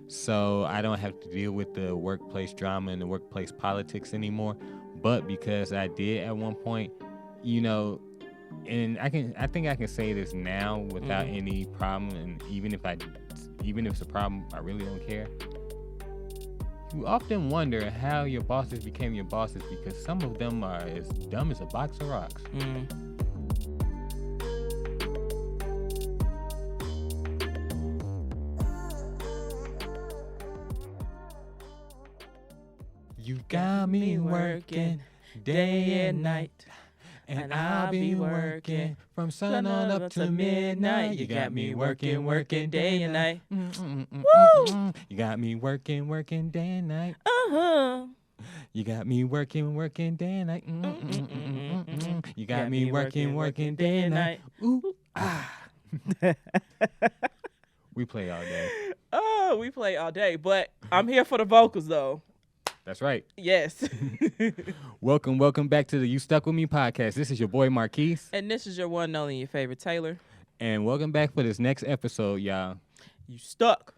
so I don't have to deal with the workplace drama and the workplace politics anymore. But because I did at one point, you know, and I think I can say this now without any problem, and even if it's a problem, I really don't care. You often wonder how your bosses became your bosses because some of them are as dumb as a box of rocks. You got me working day and night, and I'll be working from sun on up to midnight. You got me working day and night. Woo! You got me working day and night. You got me working day and night. You got me working day and night. Ooh, ah. We play all day. Oh, we play all day, but I'm here for the vocals though. That's right. Yes. Welcome back to the You Stuck With Me podcast. This is your boy Marquis. And this is your one and only your favorite Taylor. And welcome back for this next episode, y'all. You stuck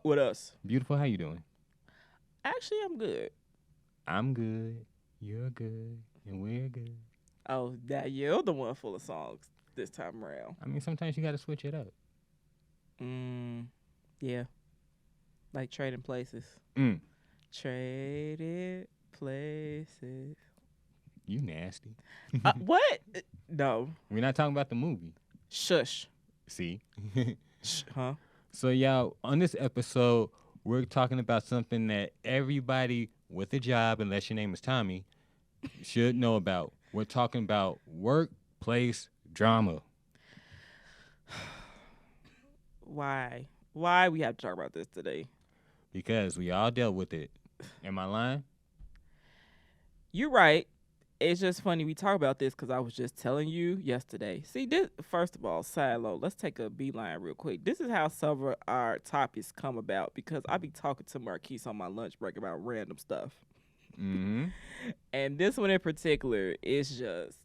with us. Beautiful, how you doing? Actually, I'm good. I'm good. You're good. And we're good. Oh, that you're the one full of songs this time around. I mean, sometimes you got to switch it up. Yeah. Like trading places. Traded places. You nasty. What? No. We're not talking about the movie. Shush. See? Huh? So, y'all, on this episode, we're talking about something that everybody with a job, unless your name is Tommy, should know about. We're talking about workplace drama. Why? Why we have to talk about this today? Because we all dealt with it. Am I lying? You're right. It's just funny we talk about this because I was just telling you yesterday. See, this, first of all, side note, let's take a beeline real quick. This is how some of our topics come about because I be talking to Marquis on my lunch break about random stuff. Mm-hmm. And this one in particular is just,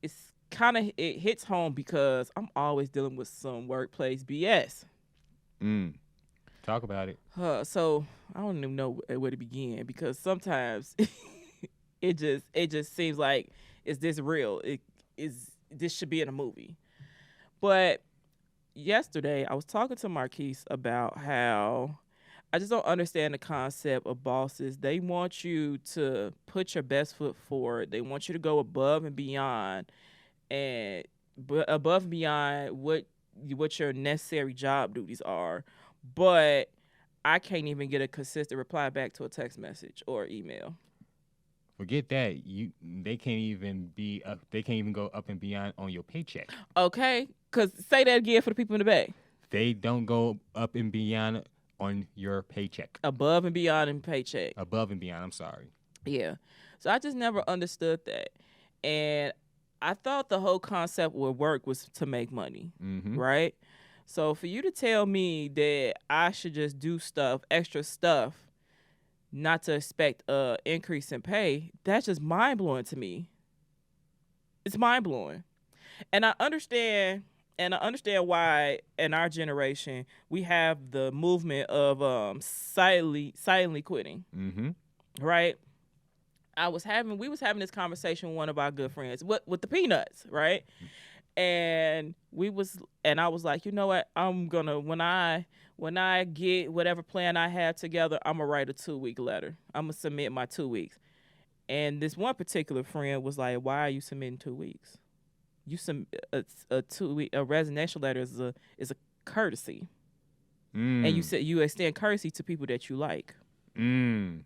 it's kind of, it hits home because I'm always dealing with some workplace BS. Talk about it. So I don't even know where to begin because sometimes it just seems like, is this real? This should be in a movie. But yesterday I was talking to Marquis about how I just don't understand the concept of bosses. They want you to put your best foot forward. They want you to go above and beyond, above and beyond what your necessary job duties are. But I can't even get a consistent reply back to a text message or email. Forget that. They can't even be up. They can't even go up and beyond on your paycheck. Okay, because say that again for the people in the back. They don't go up and beyond on your paycheck. Above and beyond in paycheck. Above and beyond. I'm sorry. Yeah. So I just never understood that, and I thought the whole concept with work was to make money, right? So for you to tell me that I should just do extra stuff, not to expect an increase in pay, that's just mind-blowing to me. It's mind-blowing. And I understand why in our generation we have the movement of silently quitting. Right? We was having this conversation with one of our good friends with the peanuts, right? And I was like, you know what? I'm gonna when I get whatever plan I have together, I'm gonna write a 2-week letter. I'm gonna submit my 2 weeks. And this one particular friend was like, "Why are you submitting 2 weeks? You a 2 week resignation letter is a courtesy, and you said you extend courtesy to people that you like." And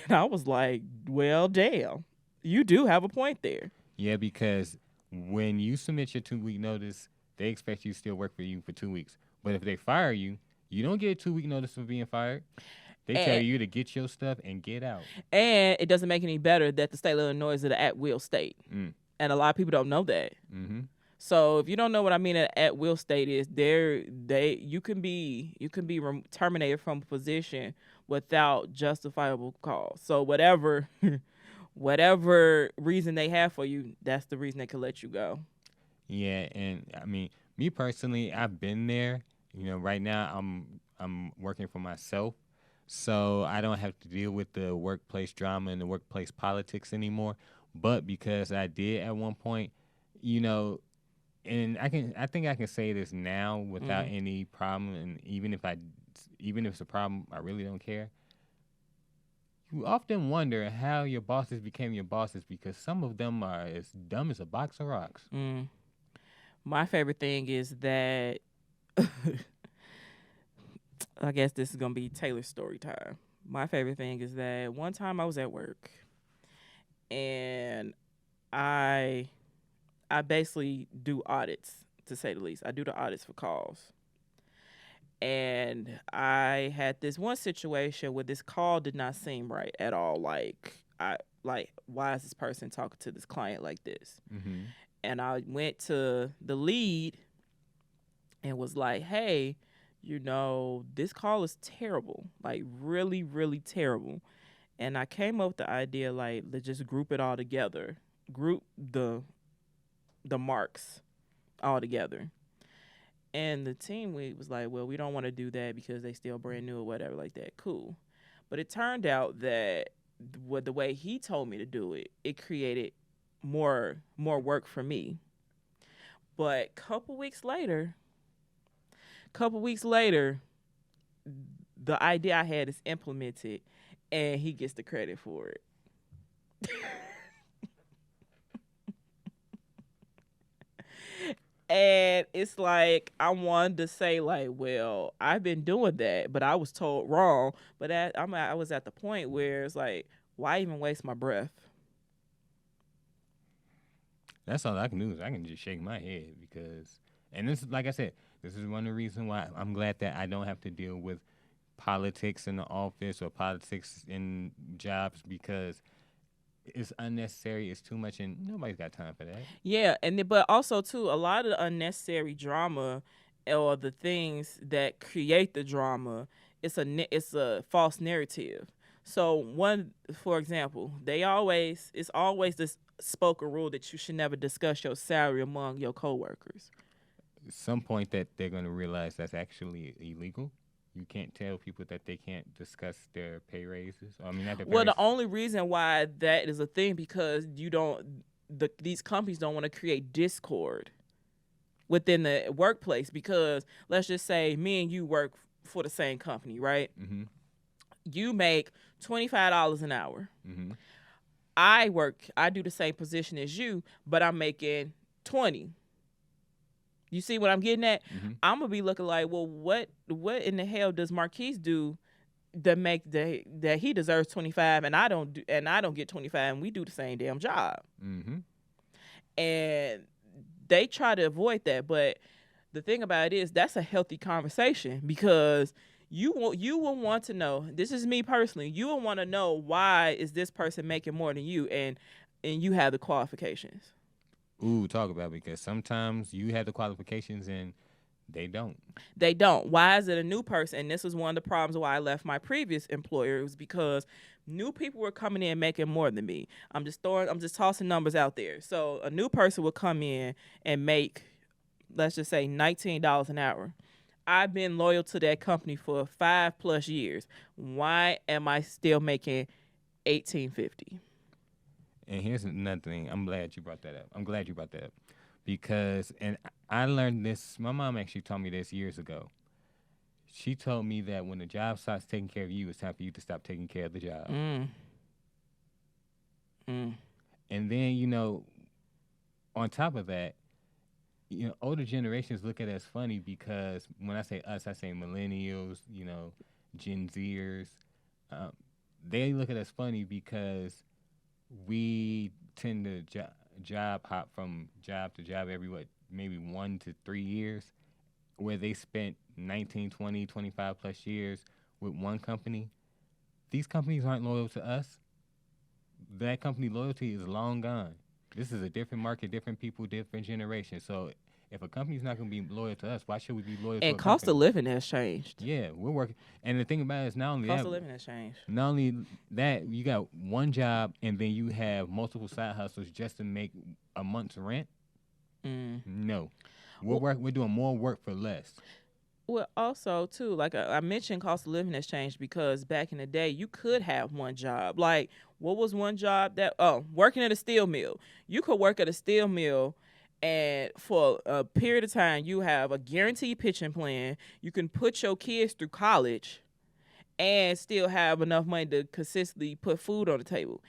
I was like, "Well, damn, you do have a point there." Yeah, because when you submit your 2-week notice, they expect you to still work for you for 2 weeks. But if they fire you, you don't get a 2-week notice for being fired. They tell you to get your stuff and get out. And it doesn't make it any better that the state of Illinois is an at-will state. And a lot of people don't know that. So if you don't know what I mean, an at-will state is you can be terminated from a position without justifiable cause. So whatever reason they have for you, that's the reason they can let you go. Yeah, and I mean, me personally, I've been there right now I'm working for myself, so I don't have to deal with the workplace drama and the workplace politics anymore. But because I did at one point, you know, and I think I can say this now without any problem, and even if it's a problem, I really don't care. You often wonder how your bosses became your bosses because some of them are as dumb as a box of rocks. My favorite thing is that I guess this is gonna be Taylor's story time. My favorite thing is that one time I was at work and I basically do audits, to say the least. I do the audits for calls. And I had this one situation where this call did not seem right at all. Why is this person talking to this client like this? Mm-hmm. And I went to the lead and was like, hey, this call is terrible, like really, really terrible. And I came up with the idea, like, let's just group it all together, group the marks all together. And the team lead was like, well, we don't want to do that because they still brand new or whatever like that. Cool. But it turned out that the way he told me to do it, it created more work for me. But couple weeks later, the idea I had is implemented, and he gets the credit for it. And it's like I wanted to say, like, well, I've been doing that, but I was told wrong. But I was at the point where it's like, why even waste my breath? That's all I can do is I can just shake my head because, and this, like I said, this is one of the reasons why I'm glad that I don't have to deal with politics in the office or politics in jobs because it's unnecessary. It's too much, and nobody's got time for that. Yeah, but also too, a lot of the unnecessary drama or the things that create the drama, it's a false narrative. So for example, it's always this spoken rule that you should never discuss your salary among your coworkers. At some point that they're going to realize that's actually illegal. You can't tell people that they can't discuss their pay raises. I mean, not their pay Well, raises. the only reason why that is a thing because these companies don't want to create discord within the workplace because let's just say me and you work for the same company, right? Mm-hmm. You make $25 an hour. Mm-hmm. I do the same position as you, but I'm making 20. You see what I'm getting at? Mm-hmm. I'm gonna be looking like, well, what in the hell does Marquis do that make that he deserves 25 and I don't get 25 and we do the same damn job? Mm-hmm. And they try to avoid that, but the thing about it is that's a healthy conversation because you will want to know. This is me personally. You will want to know why is this person making more than you, and you have the qualifications. Ooh, talk about it because sometimes you have the qualifications and they don't. They don't. Why is it a new person? And this was one of the problems why I left my previous employer. It was because new people were coming in making more than me. I'm just tossing numbers out there. So a new person would come in and make, let's just say, $19 an hour. I've been loyal to that company for 5+ years. Why am I still making $18.50? And here's another thing. I'm glad you brought that up. Because, and I learned this, my mom actually taught me this years ago. She told me that when the job starts taking care of you, it's time for you to stop taking care of the job. And then, on top of that, older generations look at us funny because when I say us, I say millennials, Gen Zers. They look at us funny because we tend to job hop from job to job every, maybe 1 to 3 years, where they spent 19, 20, 25 plus years with one company. These companies aren't loyal to us. That company loyalty is long gone. This is a different market, different people, different generation. So if a company's not going to be loyal to us, why should we be loyal to a company? And cost of living has changed. Yeah, we're working. And the thing about it is not only cost of living has changed. Not only that, you got one job and then you have multiple side hustles just to make a month's rent. No. We're doing more work for less. Well, also too, like I mentioned, cost of living has changed because back in the day, you could have one job. Like, what was one job that? Oh, working at a steel mill. You could work at a steel mill, and for a period of time, you have a guaranteed pension plan. You can put your kids through college, and still have enough money to consistently put food on the table.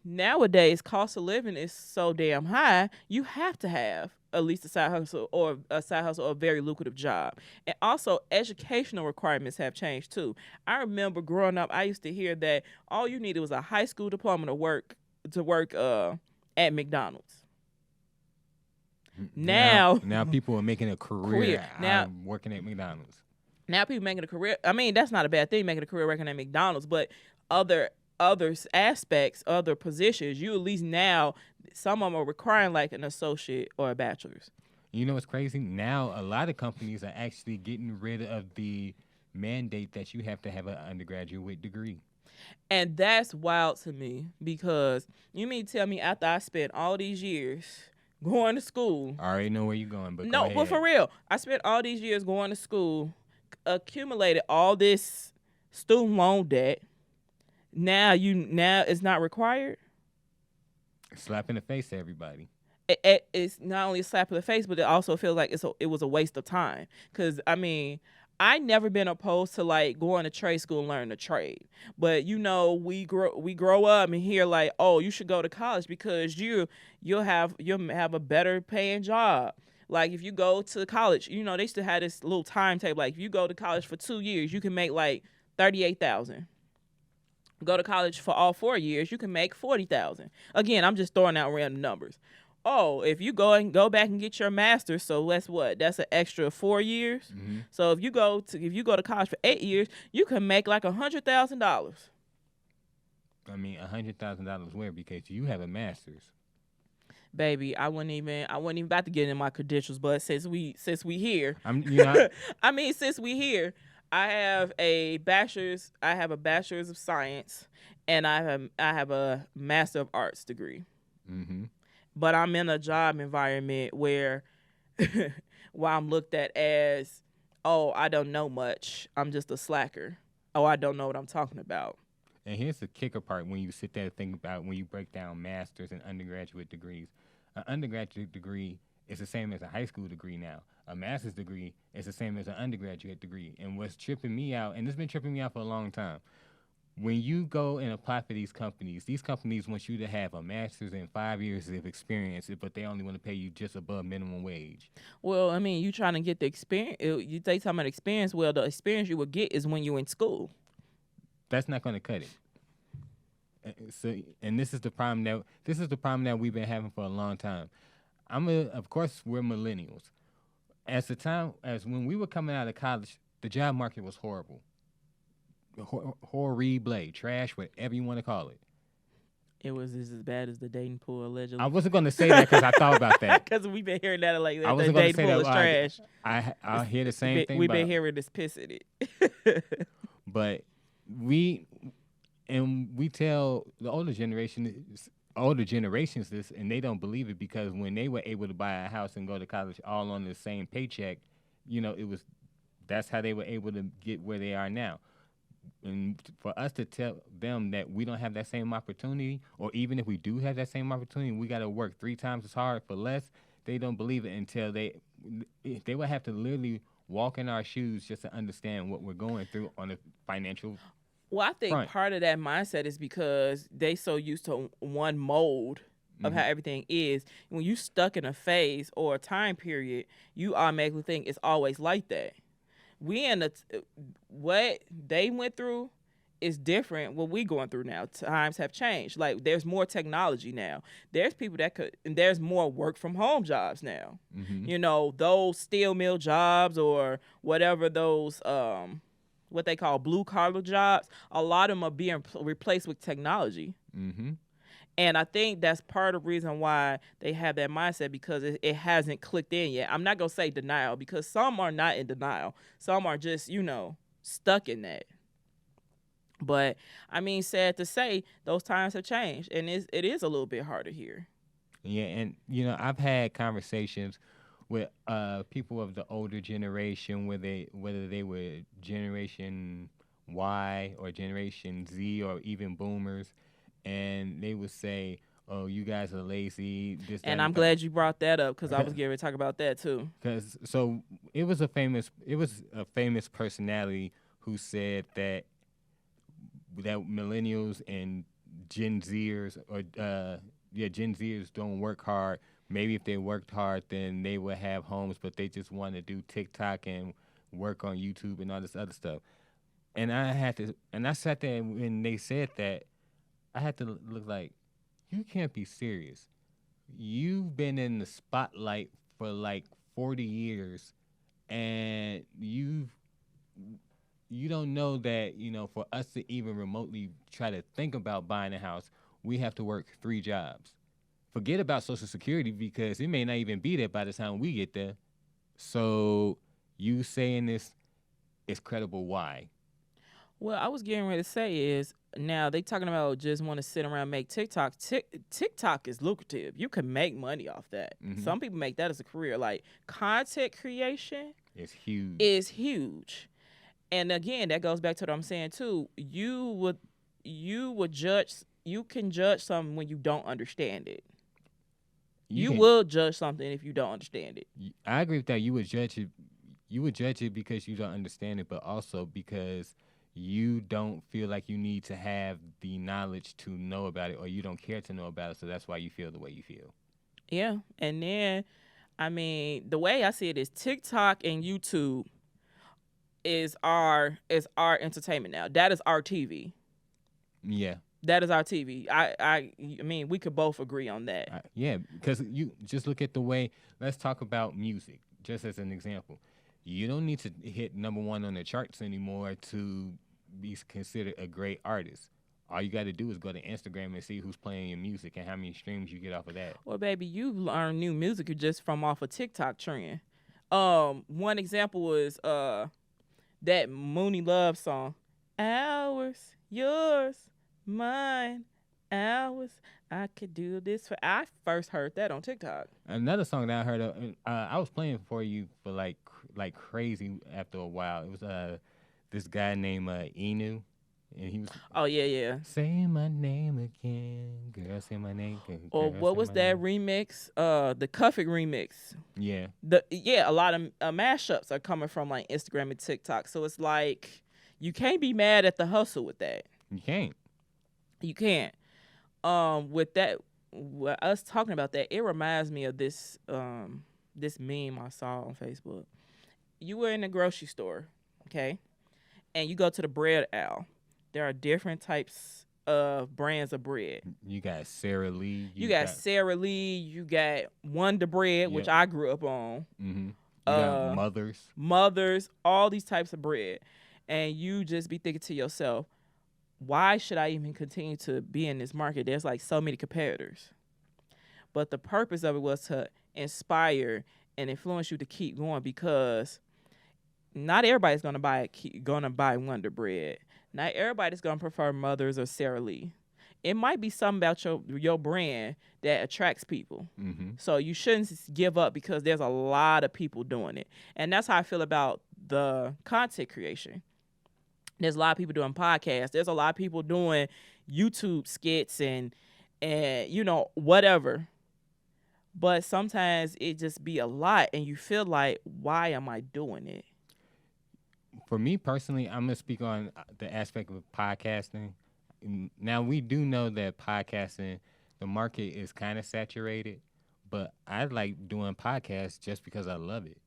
Nowadays, cost of living is so damn high, you have to have at least a side hustle or a very lucrative job. And also, educational requirements have changed too. I remember growing up, I used to hear that all you needed was a high school diploma to work at McDonald's. Now people are making a career out of working at McDonald's. Now people making a career. I mean, that's not a bad thing, making a career working at McDonald's, but other aspects, other positions, you at least now some of them are requiring like an associate or a bachelor's. You know what's crazy? Now a lot of companies are actually getting rid of the mandate that you have to have an undergraduate degree. And that's wild to me because you mean tell me after I spent all these years going to school. I already know where you're going, but no, but for real, I spent all these years going to school, accumulated all this student loan debt. Now it's not required. Slap in the face to everybody. It's not only a slap in the face, but it also feels like it was a waste of time. Because I mean, I never been opposed to like going to trade school and learning a trade. But we grow up and hear like, oh, you should go to college because you'll have a better paying job. Like if you go to college, they still had this little timetable. Like if you go to college for 2 years, you can make like $38,000. Go to college for all 4 years, you can make $40,000. Again, I'm just throwing out random numbers. Oh, if you go back and get your master's, so that's an extra 4 years. Mm-hmm. So if you go to college for 8 years, you can make like $100,000. I mean, $100,000 where? Because you have a master's. Baby, I wasn't even about to get in my credentials, but since we here, I mean, since we here, I have a bachelor's of science, and I have a master of arts degree. Mm-hmm. But I'm in a job environment where I'm looked at as, oh, I don't know much. I'm just a slacker. Oh, I don't know what I'm talking about. And here's the kicker part when you sit there and think about when you break down master's and undergraduate degrees. An undergraduate degree is the same as a high school degree now. A master's degree is the same as an undergraduate degree. And what's tripping me out, and it's been tripping me out for a long time, when you go and apply for these companies want you to have a master's and 5 years of experience, but they only want to pay you just above minimum wage. Well, I mean, you trying to get the experience. You take talking about experience. Well, the experience you would get is when you're in school. That's not going to cut it. So, and this is the problem that we've been having for a long time. Of course, we're millennials. As when we were coming out of college, the job market was horrible. Horrible, trash, whatever you want to call it. It was as bad as the dating pool, allegedly. I wasn't going to say that because I thought about that. Because we've been hearing that like the dating pool is trash. I hear the same thing. We've been hearing this piss in it. But we tell the older generations this, and they don't believe it because when they were able to buy a house and go to college all on the same paycheck, that's how they were able to get where they are now. And for us to tell them that we don't have that same opportunity, or even if we do have that same opportunity, we got to work 3 times as hard for less, they don't believe it until they would have to literally walk in our shoes just to understand what we're going through on a financial Well, I think front. Part of that mindset is because they so used to one mold of how everything is. When you stuck in a phase or a time period, you automatically think it's always like that. What they went through is different. What we going through now, times have changed. Like there's more technology now. There's people and there's more work from home jobs now. Mm-hmm. Those steel mill jobs or whatever those what they call blue collar jobs. A lot of them are being replaced with technology. Mm-hmm. And I think that's part of the reason why they have that mindset because it hasn't clicked in yet. I'm not going to say denial because some are not in denial. Some are just, stuck in that. But, I mean, sad to say, those times have changed. And it is a little bit harder here. Yeah, and, I've had conversations with people of the older generation, whether they were Generation Y or Generation Z or even Boomers, and they would say, "Oh, you guys are lazy." This, that, And and I'm the third. glad you brought that up because I was getting ready to talk about that too. Because it was a famous personality who said that millennials and Gen Zers or Gen Zers don't work hard. Maybe if they worked hard, then they would have homes, but they just want to do TikTok and work on YouTube and all this other stuff. And I sat there and when they said that, I had to look like, you can't be serious. You've been in the spotlight for like 40 years, and you don't know that, for us to even remotely try to think about buying a house, we have to work 3 jobs. Forget about Social Security because it may not even be there by the time we get there. So you saying this is credible. Why? Well, I was getting ready to say is now they talking about just want to sit around and make TikTok. TikTok is lucrative. You can make money off that. Mm-hmm. Some people make that as a career. Like content creation It's huge. is huge. And again, that goes back to what I'm saying too. You can judge something when you don't understand it. You will judge something if you don't understand it. I agree with that. You would judge it. You would judge it because you don't understand it, but also because you don't feel like you need to have the knowledge to know about it, or you don't care to know about it. So that's why you feel the way you feel. Yeah, and then I mean, the way I see it is TikTok and YouTube is our entertainment now. That is our TV. Yeah. That is our TV. I mean, we could both agree on that. Yeah, because you just look at the way. Let's talk about music, just as an example. You don't need to hit #1 on the charts anymore to be considered a great artist. All you got to do is go to Instagram and see who's playing your music and how many streams you get off of that. Well, baby, you learn new music just from off a TikTok trend. One example was that Mooney Love song, "Ours, Yours, Mine, Ours." I could do this for. I first heard that on TikTok. Another song that I heard of, I was playing for you for like crazy after a while. It was this guy named Inu, and he was. Oh yeah. Say my name again, girl. Say my name. Girl, Or what was that remix? The Cuffit remix. Yeah. A lot of mashups are coming from like Instagram and TikTok. So it's like you can't be mad at the hustle with that. You can't. You can't. With that, us talking about that, it reminds me of this this meme I saw on Facebook. You were in a grocery store, okay, and you go to the bread aisle. There are different types of brands of bread. You got Sara Lee. You got Sara Lee. You got Wonder Bread, which I grew up on. Mm-hmm. You got Mothers, all these types of bread, and you just be thinking to yourself, why should I even continue to be in this market? There's like so many competitors. But the purpose of it was to inspire and influence you to keep going, because not everybody's gonna buy Wonder Bread. Not everybody's gonna prefer Mothers or Sara Lee. It might be something about your brand that attracts people. Mm-hmm. So you shouldn't give up because there's a lot of people doing it. And that's how I feel about the content creation. There's a lot of people doing podcasts. There's a lot of people doing YouTube skits and whatever. But sometimes it just be a lot and you feel like, why am I doing it? For me personally, I'm going to speak on the aspect of podcasting. Now, we do know that podcasting, the market is kind of saturated, but I like doing podcasts just because I love it.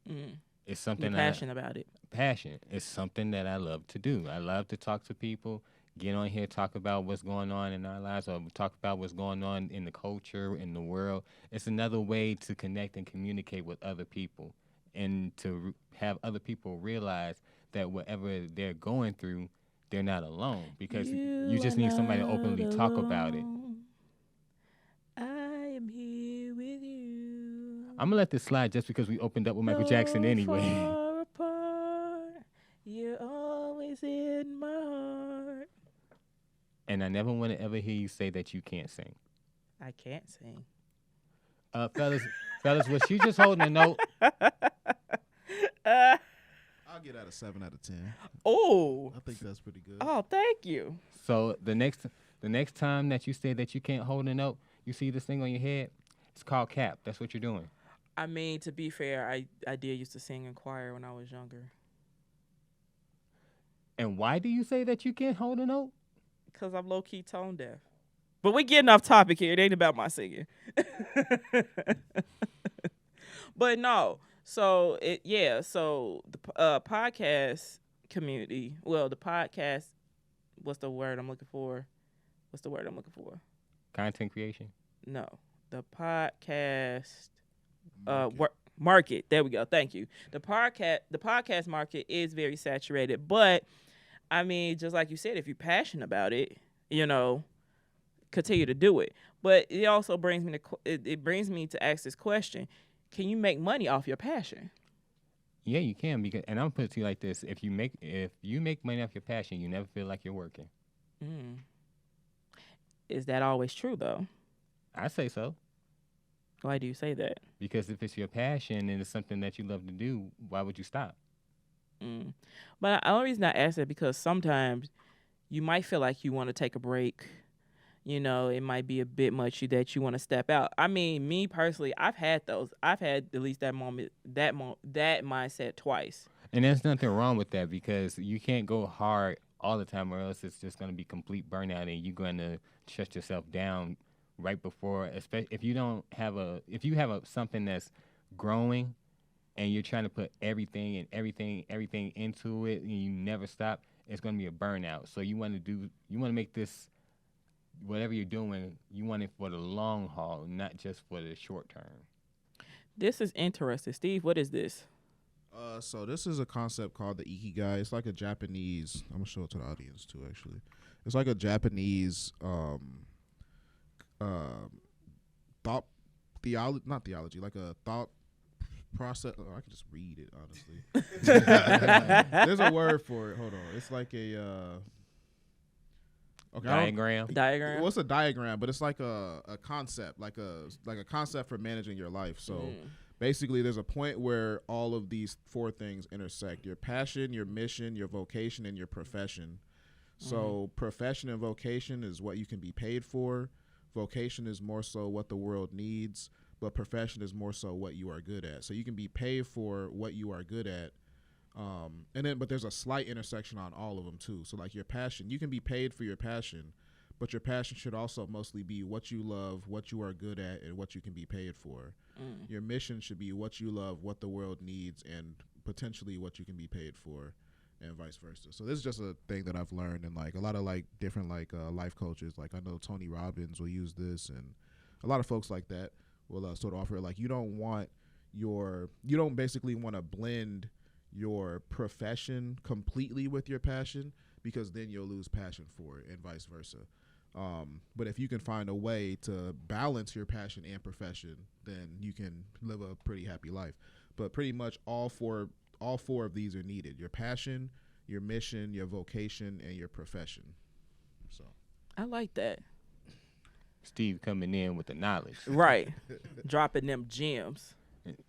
Mm. It's something You're passionate about it. Passion. It's something that I love to do. I love to talk to people, get on here, talk about what's going on in our lives, or talk about what's going on in the culture, in the world. It's another way to connect and communicate with other people, and to have other people realize that whatever they're going through, they're not alone, because you just need somebody to openly talk about it. I am here with you. I'm going to let this slide just because we opened up with Michael Jackson anyway. Far apart, you're always in my heart. And I never want to ever hear you say that you can't sing. I can't sing. Fellas, Fellas, was she just holding a note? I'll get out of 7 out of 10. Oh. I think that's pretty good. Oh, thank you. So the next time that you say that you can't hold a note, you see this thing on your head, it's called cap. That's what you're doing. I mean, to be fair, I did used to sing in choir when I was younger. And why do you say that you can't hold a note? Because I'm low-key tone deaf. But we getting off topic here. It ain't about my singing. But no. So, so the podcast community, the podcast, what's the word I'm looking for? Content creation? No. The podcast market. There we go. Thank you. The podcast market is very saturated, but I mean, just like you said, if you're passionate about it, continue to do it. But it also brings me to ask this question: can you make money off your passion? Yeah, you can, and I'm gonna put it to you like this: if you make money off your passion, you never feel like you're working. Is that always true though? I say so. Why do you say that? Because if it's your passion and it's something that you love to do, why would you stop? But the only reason I ask that because sometimes you might feel like you want to take a break. It might be a bit much that you want to step out. I mean, me personally, I've had those. I've had at least that mindset twice. And there's nothing wrong with that because you can't go hard all the time or else it's just going to be complete burnout and you're going to shut yourself down right before, especially if you have something that's growing and you're trying to put everything into it and you never stop, it's going to be a burnout. So you want to make this, whatever you're doing, you want it for the long haul, not just for the short term. This is interesting. Steve, what is this? So this is a concept called the Ikigai. It's like a Japanese, I'm going to show it to the audience too, actually. It's like a Japanese like a thought process. Oh, I can just read it, honestly. There's a word for it. Hold on. It's like a diagram. Diagram. Well, it's a diagram, but it's like a concept, like a concept for managing your life. So basically, there's a point where all of these 4 things intersect: your passion, your mission, your vocation, and your profession. So profession and vocation is what you can be paid for. Vocation is more so what the world needs, but profession is more so what you are good at. So you can be paid for what you are good at. But there's a slight intersection on all of them too. So like your passion, you can be paid for your passion, but your passion should also mostly be what you love, what you are good at, and what you can be paid for. Your mission should be what you love, what the world needs, and potentially what you can be paid for, and vice versa. So this is just a thing that I've learned, and like a lot of like different like life coaches. Like I know Tony Robbins will use this, and a lot of folks like that will sort of offer it. Like you don't basically want to blend your profession completely with your passion, because then you'll lose passion for it, and vice versa. But if you can find a way to balance your passion and profession, then you can live a pretty happy life. But pretty much all four of these are needed: your passion, your mission, your vocation, and your profession. So I like that. Steve coming in with the knowledge. Right. Dropping them gems.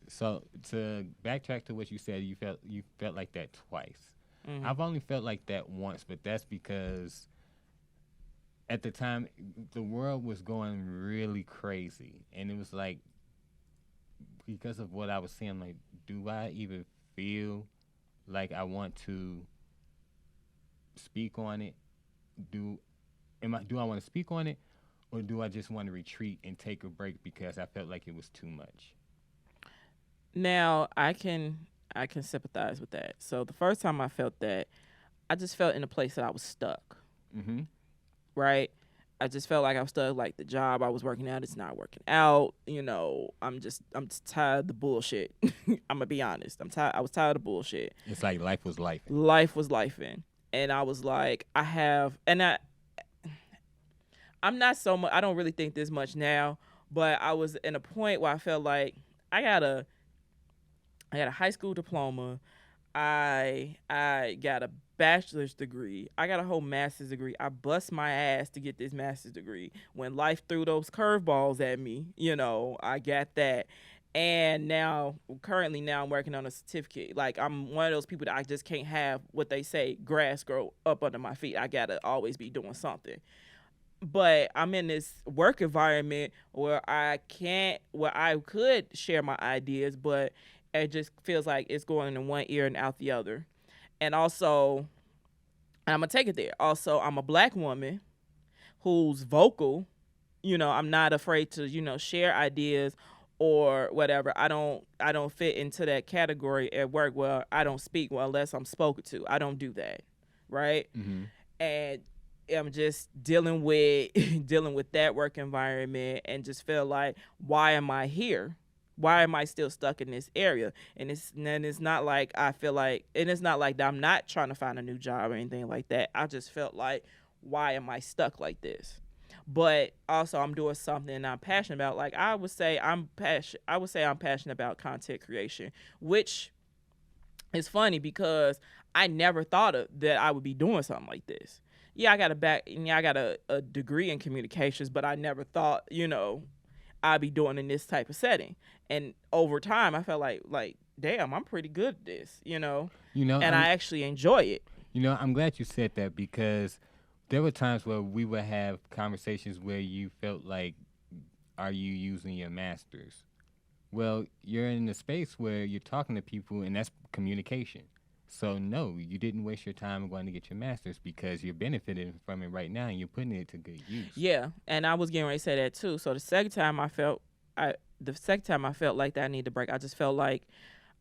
So to backtrack to what you said, you felt like that twice. I've only felt like that once, but that's because at the time the world was going really crazy, and it was like, because of what I was seeing, like, do I even feel like I want to speak on it? Do I want to speak on it, or do I just want to retreat and take a break because I felt like it was too much? Now I can sympathize with that. So the first time I felt that, I just felt in a place that I was stuck. Right? I just felt like I was stuck. Like the job I was working at, it's not working out. I'm just tired of the bullshit. I'm gonna be honest. I was tired of the bullshit. It's like life was life. Life was lifing, and I was like, I'm not so much. I don't really think this much now, but I was in a point where I felt like I got a high school diploma. I got a bachelor's degree. I got a whole master's degree. I bust my ass to get this master's degree. When life threw those curveballs at me, I got that. And currently now I'm working on a certificate. Like, I'm one of those people that I just can't have what they say, grass grow up under my feet. I gotta always be doing something. But I'm in this work environment where I could share my ideas, but it just feels like it's going in one ear and out the other. And also, and I'm gonna take it there. Also, I'm a black woman who's vocal. I'm not afraid to, share ideas or whatever. I don't fit into that category at work where I don't speak well unless I'm spoken to. I don't do that. Right? Mm-hmm. And I'm just dealing with dealing with that work environment, and just feel like, why am I here? Why am I still stuck in this area? And it's not like I feel like, and it's not like that I'm not trying to find a new job or anything like that. I just felt like, why am I stuck like this? But also, I'm doing something I'm passionate about. Like, I would say I'm passionate about content creation, which is funny because I never thought that I would be doing something like this. Yeah, I got a degree in communications, but I never thought, I'd be doing in this type of setting. And over time, I felt like, damn, I'm pretty good at this, and I actually enjoy it. I'm glad you said that, because there were times where we would have conversations where you felt like, are you using your masters? Well, you're in a space where you're talking to people, and that's communication. So, no, you didn't waste your time going to get your master's, because you're benefiting from it right now and you're putting it to good use. Yeah, and I was getting ready to say that too. So the second time I felt like that I needed to break, I just felt like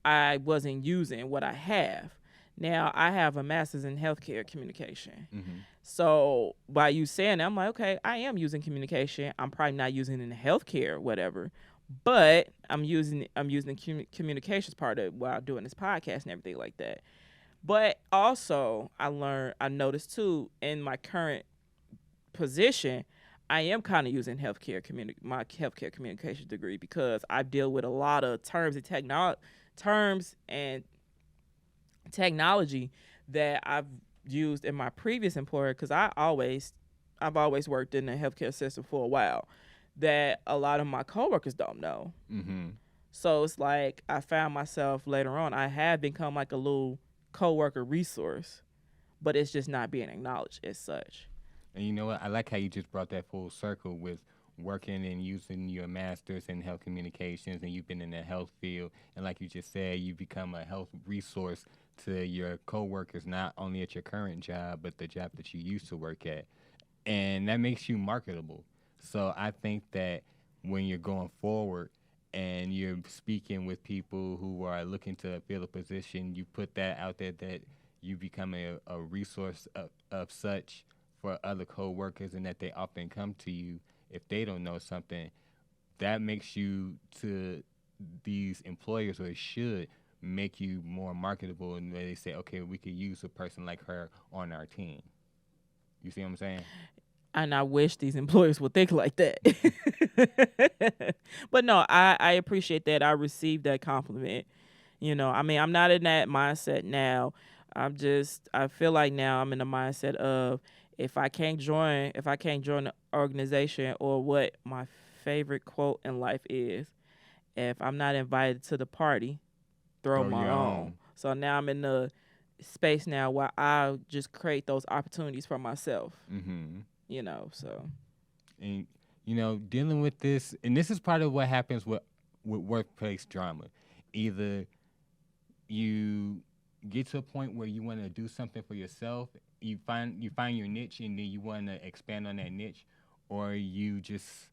I wasn't using what I have. Now, I have a master's in healthcare communication. Mm-hmm. So by you saying that, I'm like, okay, I am using communication. I'm probably not using it in healthcare, whatever. But I'm using the communications part of it while doing this podcast and everything like that. But also, I noticed too, in my current position, I am kind of using my healthcare communications degree, because I deal with a lot of terms and technology that I've used in my previous employer, because I've always worked in the healthcare system for a while, that a lot of my coworkers don't know. Mm-hmm. So it's like, I found myself later on, I have become like a little coworker resource, but it's just not being acknowledged as such. And you know what? I like how you just brought that full circle with working and using your master's in health communications, and you've been in the health field. And like you just said, you become a health resource to your coworkers, not only at your current job, but the job that you used to work at. And that makes you marketable. So I think that when you're going forward and you're speaking with people who are looking to fill a position, you put that out there, that you become a resource of such for other co-workers, and that they often come to you if they don't know something. That makes you, to these employers, or it should make you more marketable, and they say, okay, we could use a person like her on our team. You see what I'm saying? And I wish these employers would think like that. But no, I appreciate that. I received that compliment. I'm not in that mindset now. I feel like now I'm in the mindset of, if I can't join the organization, or what my favorite quote in life is, if I'm not invited to the party, throw my own. So now I'm in the space now where I just create those opportunities for myself. Mm-hmm. So. And, dealing with this, and this is part of what happens with workplace drama. Either you get to a point where you want to do something for yourself, you find your niche, and then you want to expand on that niche, or you just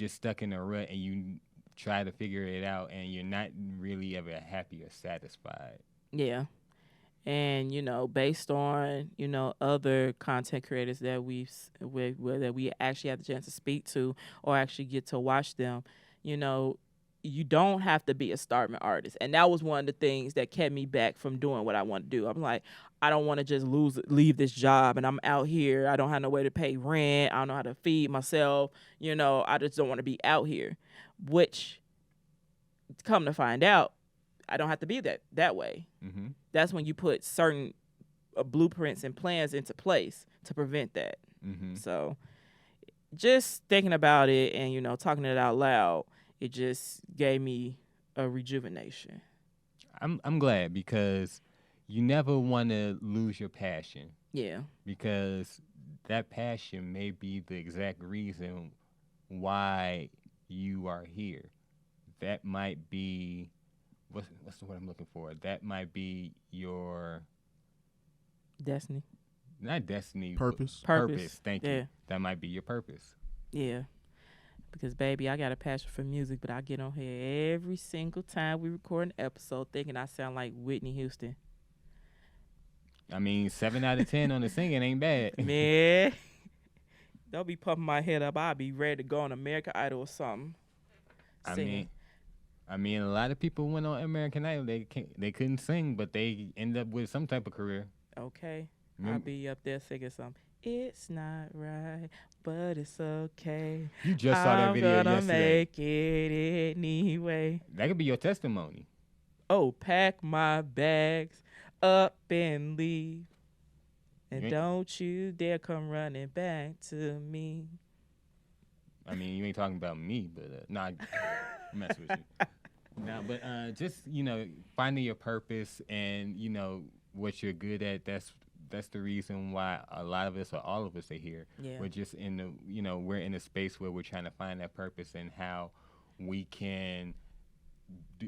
stuck in a rut and you try to figure it out, and you're not really ever happy or satisfied. Yeah. And based on other content creators that we actually had the chance to speak to, or actually get to watch them, you don't have to be a starving artist. And that was one of the things that kept me back from doing what I want to do. I'm like, I don't want to just leave this job, and I'm out here. I don't have no way to pay rent. I don't know how to feed myself. I just don't want to be out here. Which, come to find out, I don't have to be that way. Mm-hmm. That's when you put certain blueprints and plans into place to prevent that. Mm-hmm. So just thinking about it and, talking it out loud, it just gave me a rejuvenation. I'm glad, because you never want to lose your passion, Yeah. because that passion may be the exact reason why you are here. That might be what's the word I'm looking for? That might be your Destiny. not destiny, Purpose. Purpose. Thank Yeah. you. That might be your purpose. Yeah. Because, baby, I got a passion for music, but I get on here every single time we record an episode thinking I sound like Whitney Houston. I mean, 7 out of 10 on the singing ain't bad. Man, don't be pumping my head up. I'll be ready to go on American Idol or something. Singing. I mean, a lot of people went on American Idol. They couldn't sing, but they end up with some type of career. Okay. I'll be up there singing something. It's not right, but it's okay. You just saw that video I'm gonna yesterday. make it anyway. That could be your testimony. Oh, pack my bags up and leave. And You don't you dare come running back to me. I mean, you ain't talking about me, but nah, I mess with you. Nah, but just finding your purpose and what you're good at. That's the reason why a lot of us, or all of us, are here. Yeah. We're just in the we're in a space where we're trying to find that purpose and how we can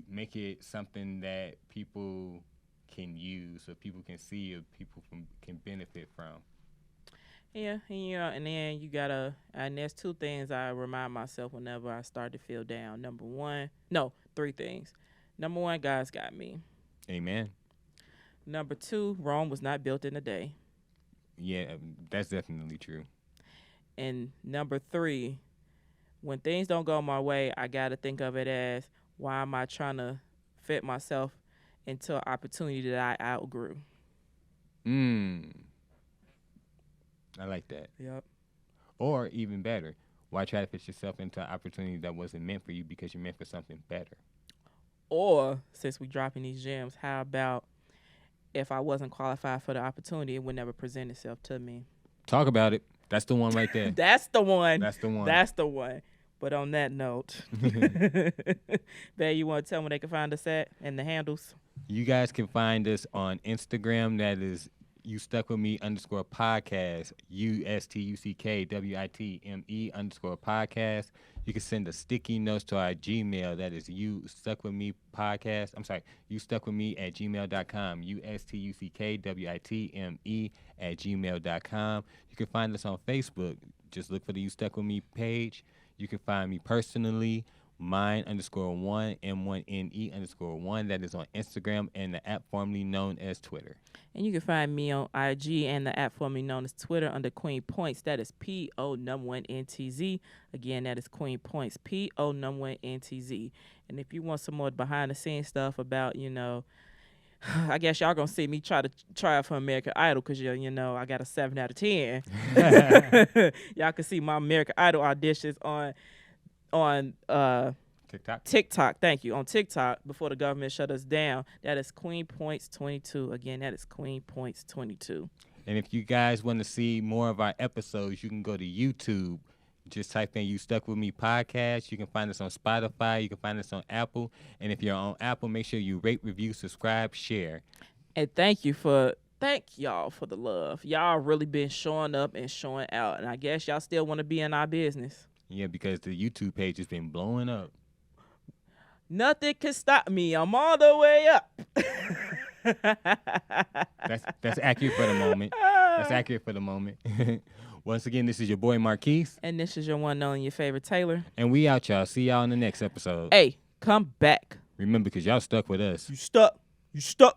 make it something that people can use, or people can see, or people can benefit from. Yeah, and then you gotta, and there's two things I remind myself whenever I start to feel down. Three things. Number one, God's got me. Amen. Number two, Rome was not built in a day. Yeah, that's definitely true. And number three, when things don't go my way, I gotta think of it as, why am I trying to fit myself into an opportunity that I outgrew? I like that. Yep. Or even better, why try to fit yourself into an opportunity that wasn't meant for you because you're meant for something better? Or, since we dropping these gems, how about if I wasn't qualified for the opportunity, it would never present itself to me? Talk about it. That's the one right there. That's the one. That's the one. That's the one. But on that note, Babe, you want to tell them where they can find us at and the handles? You guys can find us on Instagram. That is You Stuck With Me _podcast, USTUCKWITME _podcast. You can send a sticky notes to our Gmail. That is You Stuck With Me podcast. I'm sorry, You Stuck With Me @gmail.com. USTUCKWITME @gmail.com. You can find us on Facebook. Just look for the You Stuck With Me page. You can find me personally, mine _1, M1NE _1. That is on Instagram and the app formerly known as Twitter. And you can find me on IG and the app formerly known as Twitter under Queen Points. That is PO1NTZ. Again, that is Queen Points, PO1NTZ. And if you want some more behind the scenes stuff about, I guess y'all gonna see me try out for American Idol because I got a 7 out of 10. Y'all can see my American Idol auditions on TikTok. Thank you. On TikTok before the government shut us down. That is Queen Points 22. Again, that is Queen Points 22. And if you guys want to see more of our episodes, you can go to YouTube. Just type in You Stuck With Me podcast. You can find us on Spotify. You can find us on Apple. And if you're on Apple, make sure you rate, review, subscribe, share. And thank y'all for the love. Y'all really been showing up and showing out. And I guess y'all still want to be in our business. Yeah, because the YouTube page has been blowing up. Nothing can stop me. I'm all the way up. That's accurate for the moment. That's accurate for the moment. Once again, this is your boy Marquis. And this is your one and only, your favorite Taylor. And we out, y'all. See y'all in the next episode. Hey, come back. Remember, because y'all stuck with us. You stuck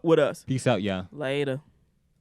with us. Peace out, y'all. Later.